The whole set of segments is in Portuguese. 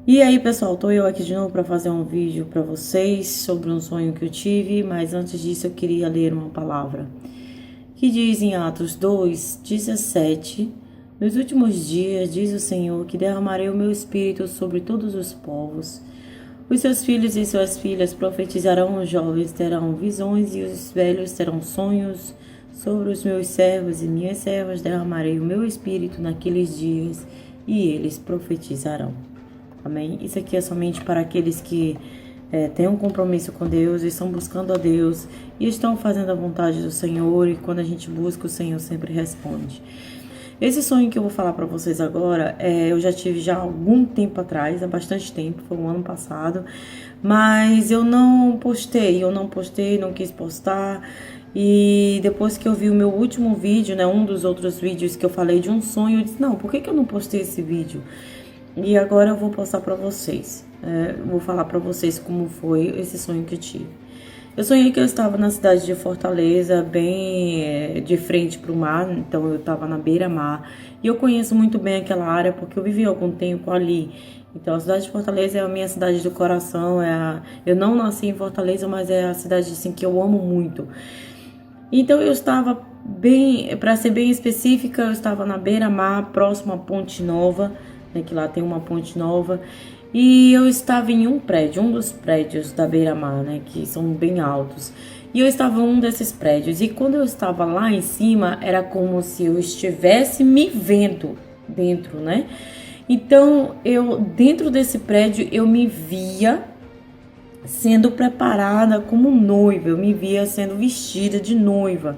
E aí, pessoal, tô eu aqui de novo para fazer um vídeo para vocês sobre um sonho que eu tive, mas antes disso eu queria ler uma palavra que diz em Atos 2:17: Nos últimos dias, diz o Senhor, que derramarei o meu espírito sobre todos os povos. Os seus filhos e suas filhas profetizarão, os jovens terão visões e os velhos terão sonhos. Sobre os meus servos e minhas servas derramarei o meu espírito naqueles dias e eles profetizarão. Amém? Isso aqui é somente para aqueles que têm um compromisso com Deus, estão buscando a Deus e estão fazendo a vontade do Senhor, e quando a gente busca, o Senhor sempre responde. Esse sonho que eu vou falar para vocês agora, eu já tive já há algum tempo atrás, há bastante tempo, foi um ano passado, mas eu não postei, não quis postar. E depois que eu vi o meu último vídeo, né, um dos outros vídeos que eu falei de um sonho, eu disse, não, por que eu não postei esse vídeo? E agora eu vou postar pra vocês, vou falar pra vocês como foi esse sonho que eu tive. Eu sonhei que eu estava na cidade de Fortaleza, bem de frente pro mar, então eu estava na beira-mar. E eu conheço muito bem aquela área porque eu vivi algum tempo ali. Então a cidade de Fortaleza é a minha cidade do coração, eu não nasci em Fortaleza, mas é a cidade assim, que eu amo muito. Então eu estava bem, para ser bem específica, eu estava na beira-mar, próximo à Ponte Nova, que lá tem uma ponte nova, e eu estava em um prédio, um dos prédios da beira-mar, né, que são bem altos, e eu estava em um desses prédios, e quando eu estava lá em cima, era como se eu estivesse me vendo dentro, né, então eu, dentro desse prédio, eu me via sendo preparada como noiva, eu me via sendo vestida de noiva,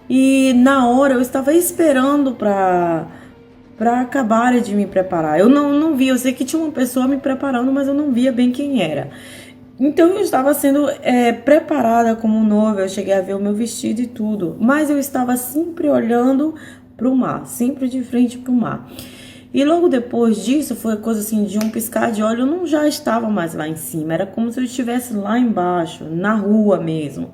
e na hora eu estava esperando para acabar de me preparar. Eu não via, eu sei que tinha uma pessoa me preparando, mas eu não via bem quem era. Então eu estava sendo preparada como noiva, eu cheguei a ver o meu vestido e tudo, mas eu estava sempre olhando para o mar, sempre de frente para o mar. E logo depois disso, foi coisa assim de um piscar de olho, eu não já estava mais lá em cima, era como se eu estivesse lá embaixo, na rua mesmo.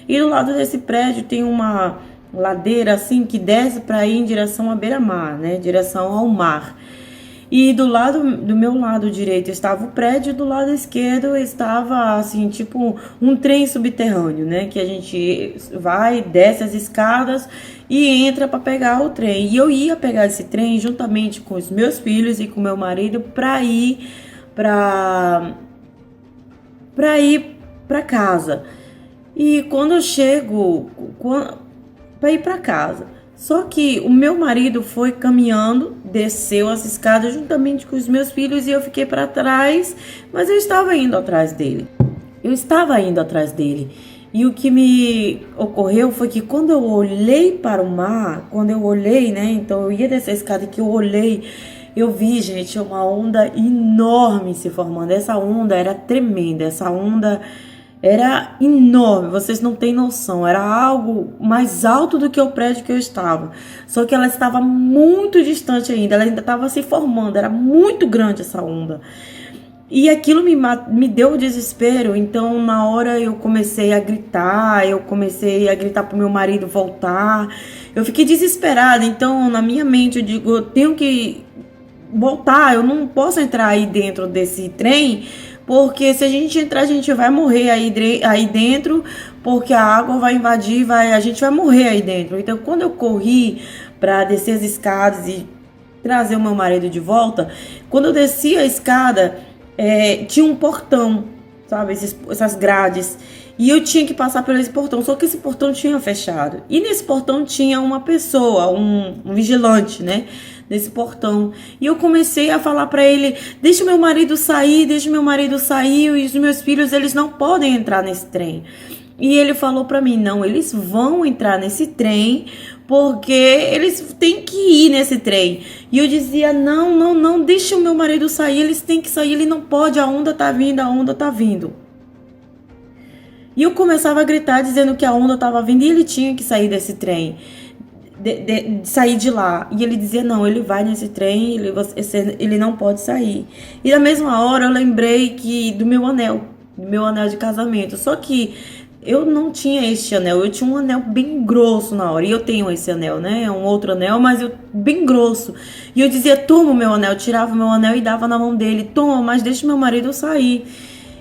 E do lado desse prédio tem uma ladeira assim que desce para ir em direção à beira-mar, né, direção ao mar. E do meu lado direito estava o prédio, do lado esquerdo estava assim, tipo um trem subterrâneo, né, que a gente vai, desce as escadas e entra para pegar o trem. E eu ia pegar esse trem juntamente com os meus filhos e com meu marido para ir para casa. E quando eu chego para ir para casa, só que o meu marido foi caminhando, desceu as escadas juntamente com os meus filhos e eu fiquei para trás, mas eu estava indo atrás dele. E o que me ocorreu foi que quando eu olhei para o mar, né, então eu ia descer a escada, que eu olhei, eu vi, gente, uma onda enorme se formando. Essa onda era tremenda, essa onda era enorme, vocês não têm noção, era algo mais alto do que o prédio que eu estava, só que ela estava muito distante ainda, ela ainda estava se formando, era muito grande essa onda, e aquilo me deu desespero. Então na hora eu comecei a gritar, pro meu marido voltar, eu fiquei desesperada. Então na minha mente eu digo, eu tenho que voltar, eu não posso entrar aí dentro desse trem, porque se a gente entrar, a gente vai morrer aí dentro, porque a água vai invadir, a gente vai morrer aí dentro. Então, quando eu corri para descer as escadas e trazer o meu marido de volta, quando eu desci a escada, tinha um portão, sabe, essas grades, e eu tinha que passar por esse portão, só que esse portão tinha fechado, e nesse portão tinha uma pessoa, um vigilante, né, nesse portão, e eu comecei a falar para ele, deixa meu marido sair, e os meus filhos, eles não podem entrar nesse trem. E ele falou para mim, não, eles vão entrar nesse trem, porque eles têm que ir nesse trem. E eu dizia, não, deixa o meu marido sair, eles têm que sair, ele não pode, a onda tá vindo. E eu começava a gritar, dizendo que a onda tava vindo e ele tinha que sair desse trem, sair de lá. E ele dizia, não, ele vai nesse trem, ele não pode sair. E na mesma hora eu lembrei do meu anel de casamento. Só que eu não tinha este anel, eu tinha um anel bem grosso na hora, e eu tenho esse anel, né, um outro anel, mas bem grosso, e eu dizia, toma o meu anel, tirava o meu anel e dava na mão dele, toma, mas deixa meu marido sair.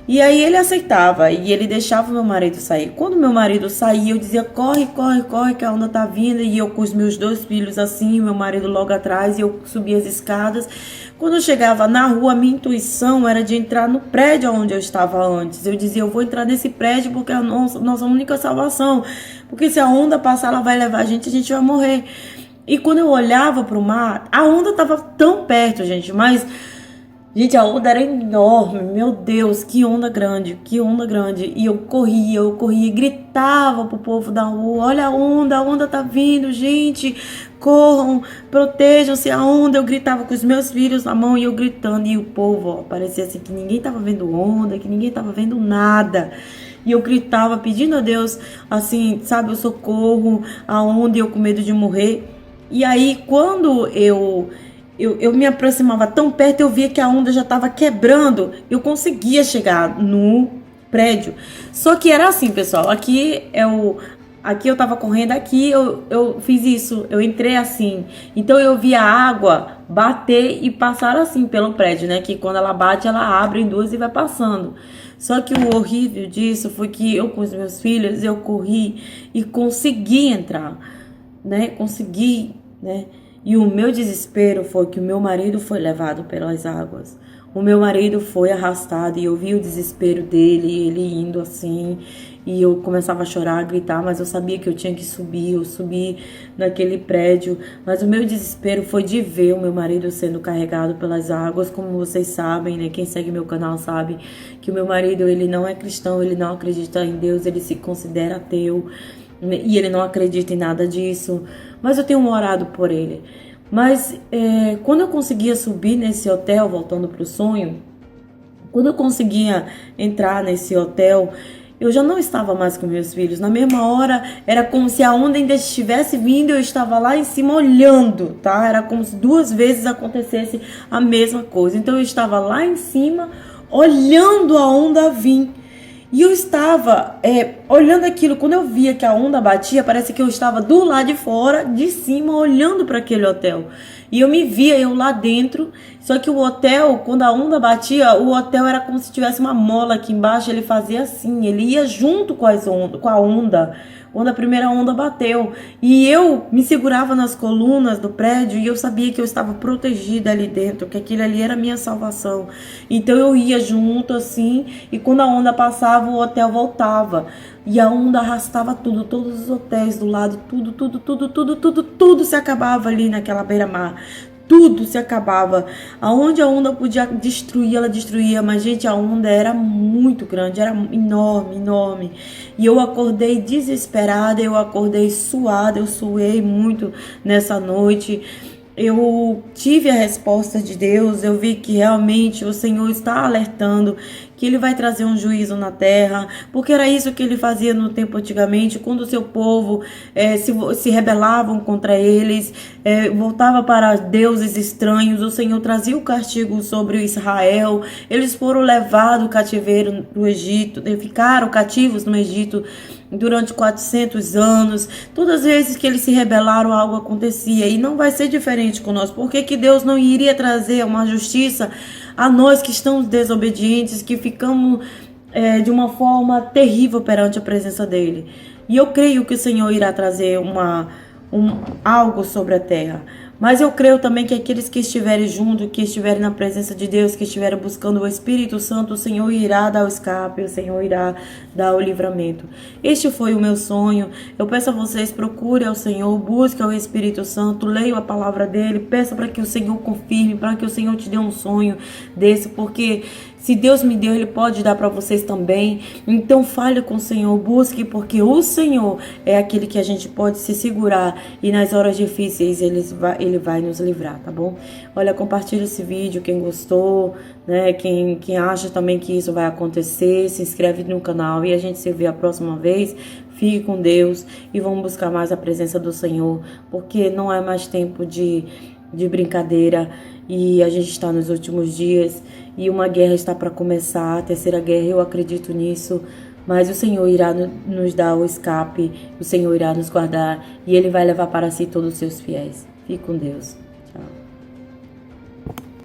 E aí ele aceitava e ele deixava o meu marido sair. Quando meu marido saía, eu dizia, corre, corre, corre, que a onda tá vindo. E eu com os meus 2 filhos assim, meu marido logo atrás, e eu subia as escadas. Quando eu chegava na rua, a minha intuição era de entrar no prédio onde eu estava antes. Eu dizia, eu vou entrar nesse prédio porque é a nossa única salvação. Porque se a onda passar, ela vai levar a gente vai morrer. E quando eu olhava pro mar, a onda tava tão perto, gente, mas... Gente, a onda era enorme, meu Deus, que onda grande, que onda grande. E eu corria, gritava pro povo da rua, olha a onda tá vindo, gente, corram, protejam-se a onda. Eu gritava com os meus filhos na mão e eu gritando, e o povo, ó, parecia assim que ninguém tava vendo onda, que ninguém tava vendo nada. E eu gritava pedindo a Deus, assim, sabe, o socorro, a onda, e eu com medo de morrer. E aí, quando eu me aproximava tão perto, eu via que a onda já estava quebrando. Eu conseguia chegar no prédio. Só que era assim, pessoal. Aqui eu tava correndo, aqui eu fiz isso. Eu entrei assim. Então eu via a água bater e passar assim pelo prédio, né? Que quando ela bate, ela abre em duas e vai passando. Só que o horrível disso foi que eu com os meus filhos, eu corri e consegui entrar, né? Consegui, né? E o meu desespero foi que o meu marido foi levado pelas águas. O meu marido foi arrastado e eu vi o desespero dele, ele indo assim. E eu começava a chorar, a gritar, mas eu sabia que eu tinha que subir. Eu subi naquele prédio. Mas o meu desespero foi de ver o meu marido sendo carregado pelas águas. Como vocês sabem, né? Quem segue meu canal sabe que o meu marido, ele não é cristão, ele não acredita em Deus, ele se considera ateu. E ele não acredita em nada disso. Mas eu tenho orado por ele. Mas quando eu conseguia subir nesse hotel, voltando para o sonho, quando eu conseguia entrar nesse hotel, eu já não estava mais com meus filhos. Na mesma hora, era como se a onda ainda estivesse vindo e eu estava lá em cima olhando, tá? Era como se 2 vezes acontecesse a mesma coisa. Então eu estava lá em cima, olhando a onda vir. E eu estava olhando aquilo, quando eu via que a onda batia, parece que eu estava do lado de fora, de cima, olhando para aquele hotel. E eu me via, eu lá dentro, só que o hotel, quando a onda batia, o hotel era como se tivesse uma mola aqui embaixo, ele fazia assim, ele ia junto com a onda. Quando a primeira onda bateu, e eu me segurava nas colunas do prédio e eu sabia que eu estava protegida ali dentro, que aquilo ali era a minha salvação. Então eu ia junto assim, e quando a onda passava, o hotel voltava. E a onda arrastava tudo, todos os hotéis do lado, tudo se acabava ali naquela beira-mar. Tudo se acabava. Aonde a onda podia destruir, ela destruía. Mas, gente, a onda era muito grande, era enorme, enorme. E eu acordei desesperada, eu acordei suada, eu suei muito nessa noite. Eu tive a resposta de Deus, eu vi que realmente o Senhor está alertando que Ele vai trazer um juízo na terra, porque era isso que Ele fazia no tempo antigamente, quando o seu povo se rebelavam contra eles, voltava para deuses estranhos, o Senhor trazia o castigo sobre Israel, eles foram levados ao cativeiro do Egito, ficaram cativos no Egito, durante 400 anos, todas as vezes que eles se rebelaram, algo acontecia, e não vai ser diferente conosco. Por que Deus não iria trazer uma justiça a nós que estamos desobedientes, que ficamos de uma forma terrível perante a presença dele? E eu creio que o Senhor irá trazer algo sobre a terra. Mas eu creio também que aqueles que estiverem juntos, que estiverem na presença de Deus, que estiverem buscando o Espírito Santo, o Senhor irá dar o escape, o Senhor irá dar o livramento. Este foi o meu sonho. Eu peço a vocês, procure ao Senhor, busque ao Espírito Santo, leia a palavra dele, peça para que o Senhor confirme, para que o Senhor te dê um sonho desse, porque se Deus me deu, Ele pode dar para vocês também. Então fale com o Senhor, busque, porque o Senhor é aquele que a gente pode se segurar e nas horas difíceis Ele vai nos livrar, tá bom? Olha, compartilha esse vídeo, quem gostou, né? Quem acha também que isso vai acontecer, se inscreve no canal e a gente se vê a próxima vez. Fique com Deus e vamos buscar mais a presença do Senhor, porque não é mais tempo de brincadeira e a gente está nos últimos dias e uma guerra está para começar, a terceira guerra, eu acredito nisso, mas o Senhor irá nos dar o escape, o Senhor irá nos guardar e Ele vai levar para si todos os seus fiéis. Fique com Deus.